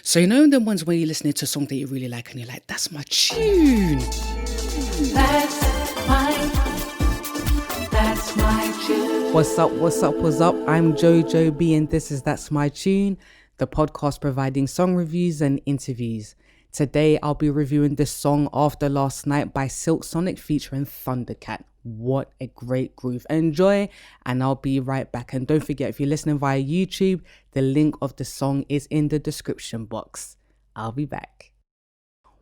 So you know the ones where you're listening to a song that you really like and you're like, that's my tune. That's my tune. What's up? I'm Jojo B and this is That's My Tune, the podcast providing song reviews and interviews. Today I'll be reviewing this song After Last Night by Silk Sonic featuring Thundercat. What a great groove. Enjoy, and I'll be right back. And don't forget, if you're listening via YouTube, the link of the song is in the description box. I'll be back.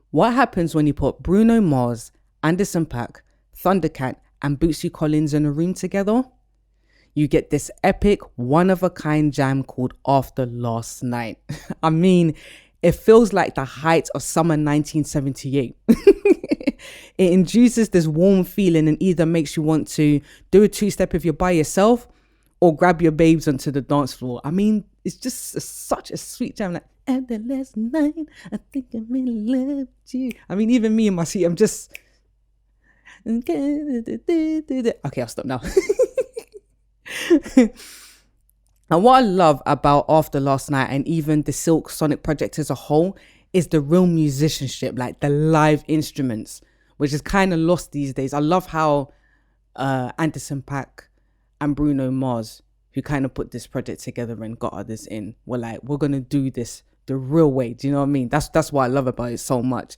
What happens when you put Bruno Mars, Anderson .Paak, Thundercat, and Bootsy Collins in a room together? You get this epic, one-of-a-kind jam called After Last Night. I mean, it feels like the height of summer 1978. It induces this warm feeling and either makes you want to do a two-step if you're by yourself or grab your babes onto the dance floor. I mean, it's just such a sweet jam. Like, after last night, I think I may love you. I mean, even me in my seat, I'm just... Okay, I'll stop now. And what I love about After Last Night and even the Silk Sonic project as a whole is the real musicianship, like the live instruments, which is kind of lost these days. I love how Anderson .Paak and Bruno Mars, who kind of put this project together and got others in, were like, we're going to do this the real way. Do you know what I mean? That's what I love about it so much.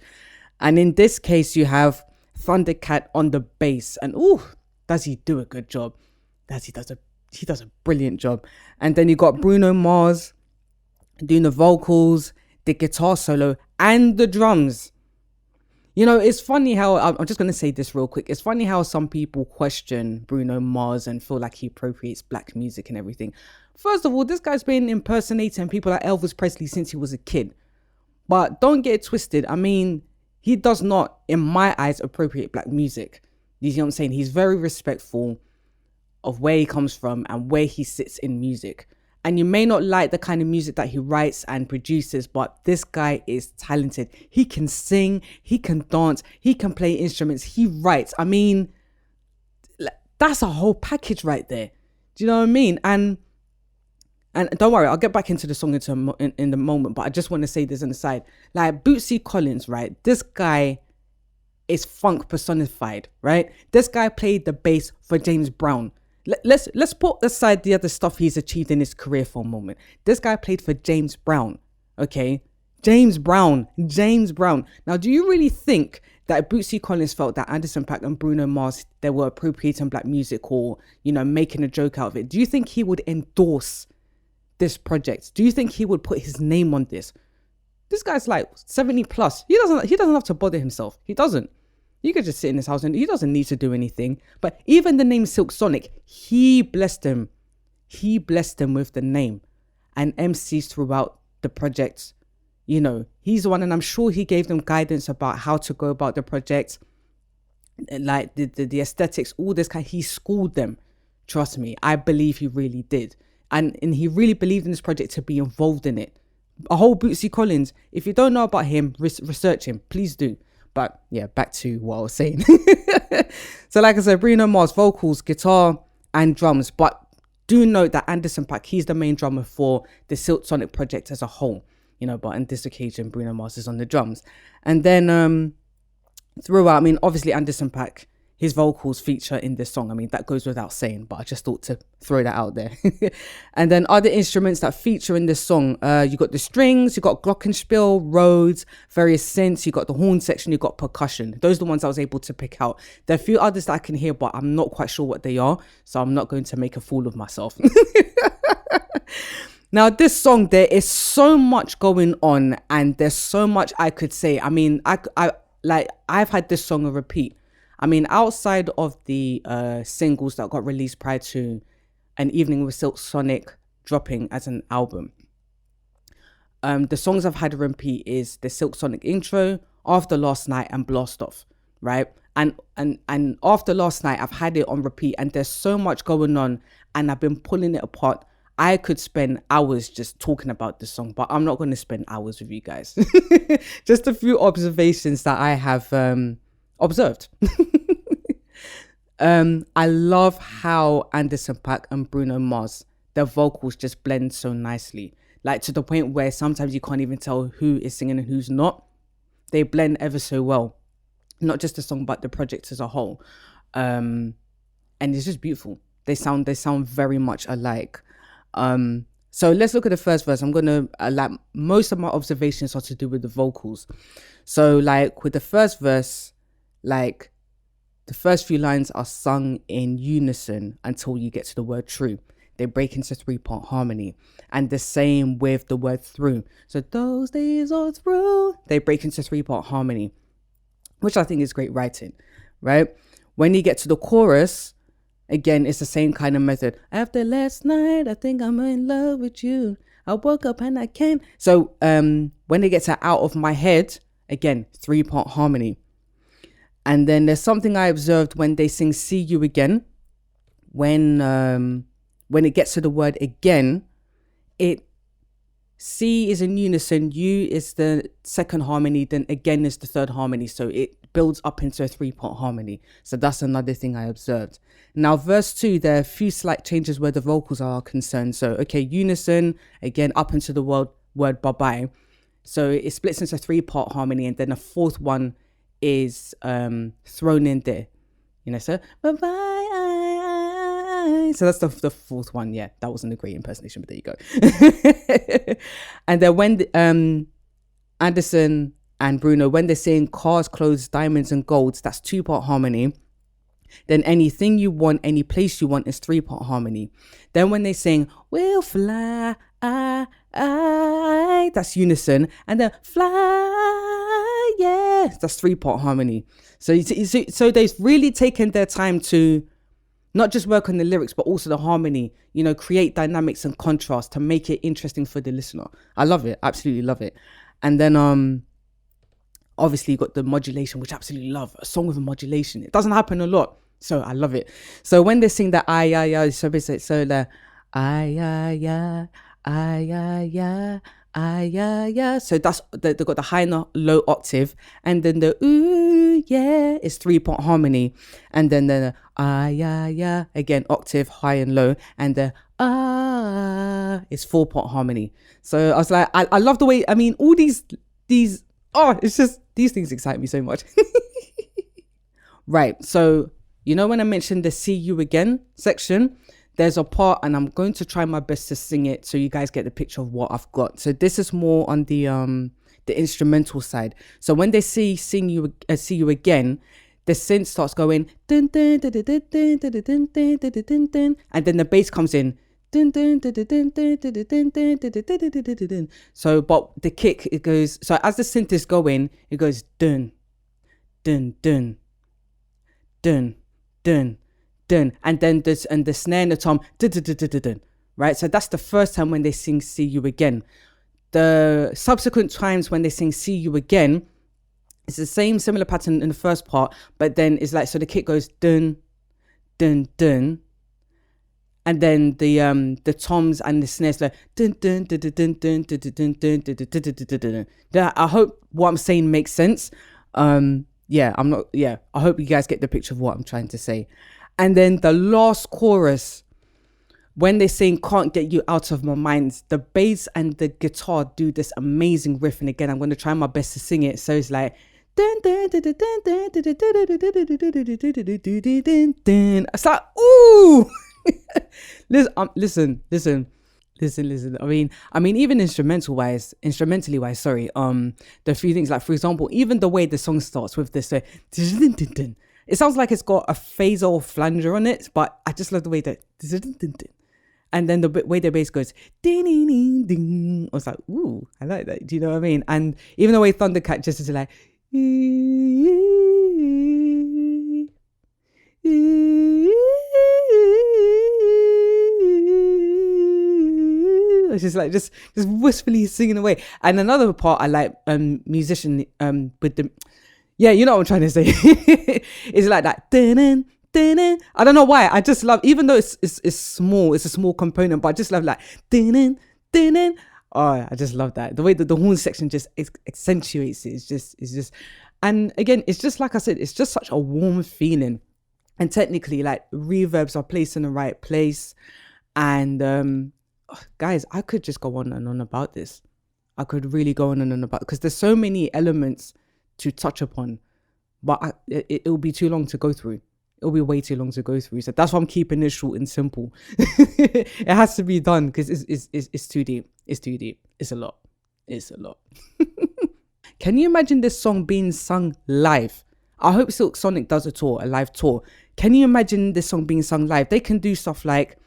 And in this case, you have Thundercat on the bass. And does he do a good job? He does a brilliant job. And then you got Bruno Mars doing the vocals, the guitar solo, and the drums. You know, it's funny how, I'm just going to say this real quick. It's funny how some people question Bruno Mars and feel like he appropriates black music and everything. First of all, this guy's been impersonating people like Elvis Presley since he was a kid. But don't get it twisted. I mean, he does not, in my eyes, appropriate black music. You see what I'm saying? He's very respectful of where he comes from and where he sits in music. And you may not like the kind of music that he writes and produces, but this guy is talented. He can sing, he can dance, he can play instruments, he writes. I mean, that's a whole package right there. Do you know what I mean? And don't worry, I'll get back into the song in the moment, but I just want to say this on the side. Like Bootsy Collins, right? This guy is funk personified, right? This guy played the bass for James Brown. Let's put aside the other stuff he's achieved in his career for a moment. This guy played for James Brown, okay? James Brown. Now, do you really think that Bootsy Collins felt that Anderson .Paak and Bruno Mars, they were appropriating black music or, you know, making a joke out of it? Do you think he would endorse this project? Do you think he would put his name on this? This guy's like 70 plus. He doesn't have to bother himself. He doesn't. You could just sit in his house and he doesn't need to do anything. But even the name Silk Sonic, he blessed him. He blessed him with the name. And MCs throughout the project, you know, he's the one, and I'm sure he gave them guidance about how to go about the project, like the aesthetics, all this kind. He schooled them. Trust me, I believe he really did. And he really believed in this project to be involved in it. A whole Bootsy Collins. If you don't know about him, research him. Please do. But yeah, back to what I was saying. So like I said, Bruno Mars, vocals, guitar, and drums. But do note that Anderson .Paak, he's the main drummer for the Silk Sonic project as a whole. You know, but on this occasion, Bruno Mars is on the drums. And then throughout, I mean, obviously Anderson .Paak, his vocals feature in this song. I mean, that goes without saying, but I just thought to throw that out there. And then other instruments that feature in this song, you got the strings, you got glockenspiel, Rhodes, various synths, you got the horn section, you got percussion. Those are the ones I was able to pick out. There are a few others that I can hear, but I'm not quite sure what they are, so I'm not going to make a fool of myself. Now, this song, there is so much going on, and there's so much I could say. I mean, I've had this song on repeat. I mean, outside of the singles that got released prior to An Evening with Silk Sonic dropping as an album, the songs I've had to repeat is the Silk Sonic intro, After Last Night, and Blast Off, right? And After Last Night, I've had it on repeat, and there's so much going on, and I've been pulling it apart. I could spend hours just talking about this song, but I'm not going to spend hours with you guys. Just a few observations that I have observed. I love how Anderson .Paak and Bruno Mars, their vocals just blend so nicely. like to the point where sometimes you can't even tell who is singing and who's not. They blend ever so well, not just the song but the project as a whole, and it's just beautiful. They sound very much alike. So let's look at the first verse. I'm gonna like most of my observations are to do with the vocals. So like with the first verse, like the first few lines are sung in unison until you get to the word true. They break into 3-part harmony. And the same with the word through. So those days are through. They break into 3-part harmony, which I think is great writing, right? When you get to the chorus, again, it's the same kind of method. After last night, I think I'm in love with you. I woke up and I can't. So when they get to out of my head, again, 3-part harmony. And then there's something I observed when they sing see you again. When it gets to the word again, C is in unison, U is the second harmony, then again is the third harmony. So it builds up into a 3-part harmony. So that's another thing I observed. Now, verse 2, there are a few slight changes where the vocals are concerned. So, okay, unison, again, up into the word bye-bye. So it splits into 3-part harmony, and then a fourth one is thrown in there. You know, so bye-bye. So that's the fourth one. Yeah, that wasn't a great impersonation, but there you go. And then when Anderson and Bruno, when they're saying cars, clothes, diamonds and golds, that's 2-part harmony. Then anything you want, any place you want is 3-part harmony. Then when they sing we'll fly, that's unison. And then fly, yeah, that's 3-part harmony. So they've really taken their time to not just work on the lyrics, but also the harmony, you know, create dynamics and contrast to make it interesting for the listener. I love it. Absolutely love it. And then obviously you got the modulation, which I absolutely love. A song with a modulation. It doesn't happen a lot. So I love it. So when they sing that so basically, so the so that's they've got the high and low octave, and then the ooh yeah is 3-part harmony, and then the again octave high and low, and the is 4-part harmony. So I was like, I love the way, I mean, all these it's just, these things excite me so much. Right, so you know when I mentioned the see you again section, there's a part, and I'm going to try my best to sing it so you guys get the picture of what I've got. So this is more on the instrumental side. So when they see you again, the synth starts going dun, dun, dun, dun, dun, dun, dun, dun, dun, dun, dun, dun, and then the bass comes in. Dun, dun, dun, dun, dun, dun, dun, dun, dun, dun, dun, dun, dun. So but the kick, it goes, so as the synth is going, it goes dun, dun, dun, dun, dun, dun, and then the snare and the tom dun, dun, dun, dun, dun, dun, right? So that's the first time when they sing see you again. The subsequent times when they sing see you again, it's the same similar pattern in the first part, but then it's like, so the kick goes dun, dun, dun, and then the toms and the snares like dun, dun, dun, dun, dun, dun, dun, dun, dun, dun, dun, dun, dun, dun. I hope what I'm saying makes sense. I hope you guys get the picture of what I'm trying to say. And then the last chorus, when they sing can't get you out of my mind, the bass and the guitar do this amazing riff. And again, I'm going to try my best to sing it. So it's like dun, dun, dun, dun, dun, dun, dun, dun, dun. It's like, ooh. Listen. I mean, even instrumentally wise, sorry. The few things, like for example, even the way the song starts with this, it sounds like it's got a phaser or flanger on it, but I just love the way that, and then the way the bass goes, ding, ding, ding, ding. I was like, ooh, I like that. Do you know what I mean? And even the way Thundercat just is like, it's just like just wistfully singing away. And another part I like, musician with the, yeah, you know what I'm trying to say. It's like that. Dun, dun. I don't know why. I just love, even though it's small, it's a small component, but I just love like dun, dun. Oh, I just love that. The way that the horn section just accentuates it. It's just, and again, it's just like I said, it's just such a warm feeling. And technically, like reverbs are placed in the right place, and guys, I could just go on and on about this. I could really go on and on about, because there's so many elements to touch upon, but it'll be too long to go through. It'll be way too long to go through. So that's why I'm keeping this short and simple. It has to be done because it's too deep. It's too deep. It's a lot. It's a lot. Can you imagine this song being sung live? I hope Silk Sonic does a live tour. Can you imagine this song being sung live? They can do stuff like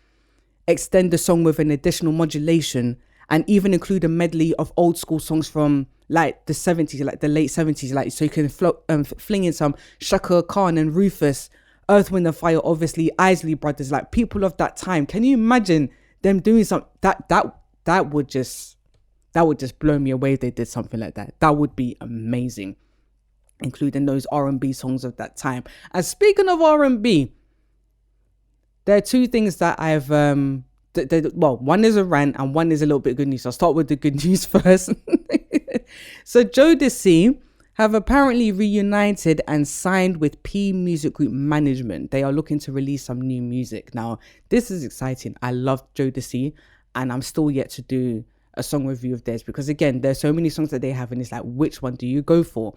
extend the song with an additional modulation and even include a medley of old school songs from like the 70s, like the late 70s. Like, so you can fling in some Shaka Khan and Rufus, Earth, Wind and Fire, obviously Isley Brothers, like people of that time. Can you imagine them doing something that would just blow me away if they did something like that? That would be amazing, including those R&B songs of that time. And speaking of R&B, there are two things that I've well, one is a rant and one is a little bit good news. I'll start with the good news first. So Jodeci have apparently reunited and signed with P Music Group Management. They are looking to release some new music. Now, this is exciting. I love Jodeci, and I'm still yet to do a song review of theirs, because again, there's so many songs that they have, and it's like, which one do you go for?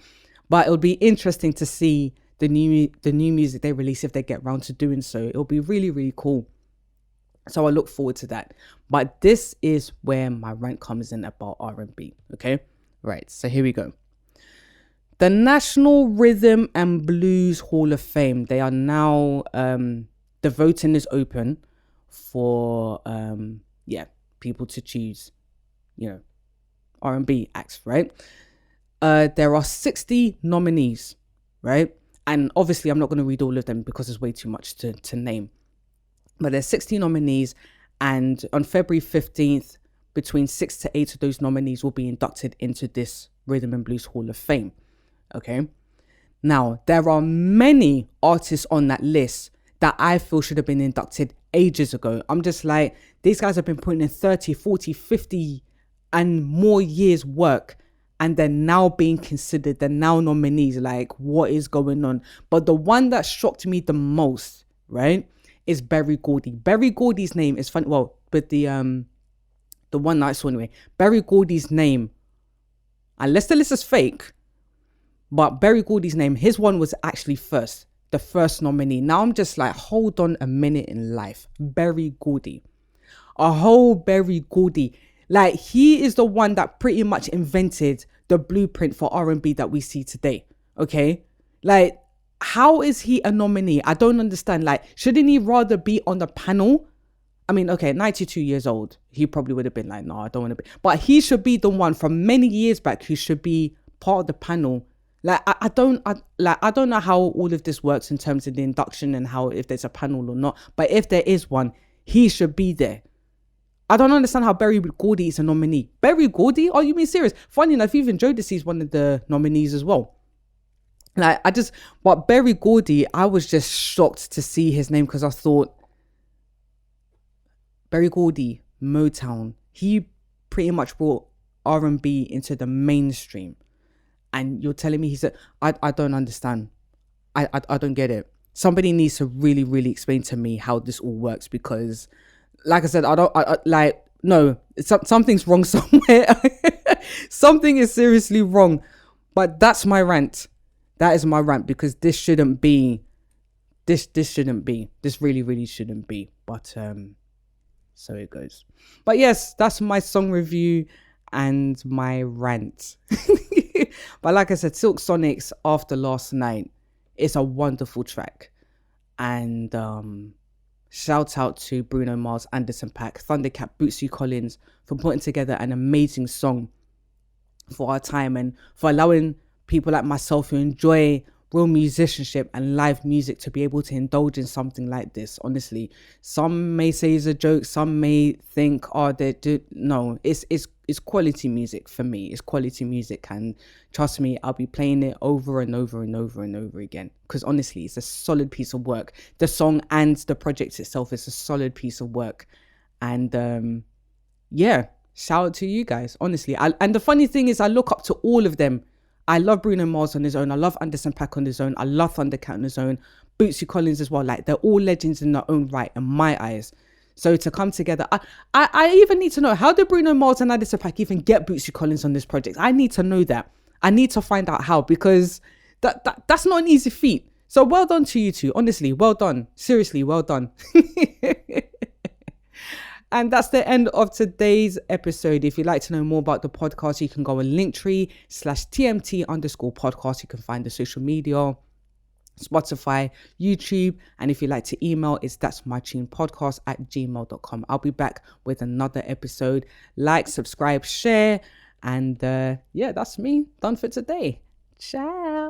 But it'll be interesting to see the new music they release if they get around to doing so. It'll be really, really cool. So I look forward to that. But this is where my rant comes in about R&B. Okay, right. So here we go. The National Rhythm and Blues Hall of Fame. They are now the voting is open for people to choose, R&B acts, right? There are 60 nominees, right? And obviously I'm not going to read all of them because there's way too much to name. But there's 60 nominees, and on February 15th, between 6 to 8 of those nominees will be inducted into this Rhythm and Blues Hall of Fame. Okay. Now, there are many artists on that list that I feel should have been inducted ages ago. I'm just like, these guys have been putting in 30, 40, 50 and more years work, and they're now being considered, they're now nominees. Like, what is going on? But the one that shocked me the most, right, is Berry Gordy. Berry Gordy's name is funny. Well, but the one that I saw anyway, Berry Gordy's name, unless the list is fake, but Berry Gordy's name, his one was actually the first nominee. Now I'm just like, hold on a minute in life. Berry Gordy. A whole Berry Gordy. Like, he is the one that pretty much invented the blueprint for R&B that we see today. Okay? Like, how is he a nominee? I don't understand. Like, shouldn't he rather be on the panel? I mean, okay, 92 years old. He probably would have been like, no, I don't want to be. But he should be the one from many years back who should be part of the panel. Like, I don't know how all of this works in terms of the induction and how, if there's a panel or not. But if there is one, he should be there. I don't understand how Berry Gordy is a nominee. Berry Gordy? Are you being serious? Funny enough, even Jodeci is one of the nominees as well. Like, but Berry Gordy, I was just shocked to see his name, because I thought, Berry Gordy, Motown, he pretty much brought R&B into the mainstream. And you're telling me I don't understand. I don't get it. Somebody needs to really, really explain to me how this all works, because, like I said, something's wrong somewhere. Something is seriously wrong. But that's my rant. That is my rant, because this shouldn't be. This shouldn't be. This really, really shouldn't be. But so it goes. But yes, that's my song review and my rant. But like I said, Silk Sonic's After Last Night is a wonderful track. And shout out to Bruno Mars, Anderson .Paak, Thundercat, Bootsy Collins for putting together an amazing song for our time, and for allowing people like myself who enjoy real musicianship and live music to be able to indulge in something like this. Honestly, some may say it's a joke, some may think, no, it's quality music for me. It's quality music, and trust me, I'll be playing it over and over and over and over again, because honestly, it's a solid piece of work. The song and the project itself is a solid piece of work. And shout out to you guys, honestly. And the funny thing is, I look up to all of them. I love Bruno Mars on his own. I love Anderson .Paak on his own. I love Thundercat on his own. Bootsy Collins as well. Like, they're all legends in their own right in my eyes. So to come together, I even need to know, how did Bruno Mars and Addison Paak even get Bootsy Collins on this project? I need to know that. I need to find out how, because that's not an easy feat. So well done to you two. Honestly, well done. Seriously, well done. And that's the end of today's episode. If you'd like to know more about the podcast, you can go on linktr.ee/TMT_podcast. You can find the social media, Spotify, YouTube. And if you'd like to email, it's that'smytunepodcast@gmail.com. I'll be back with another episode. Like, subscribe, share. And yeah, that's me. Done for today. Ciao.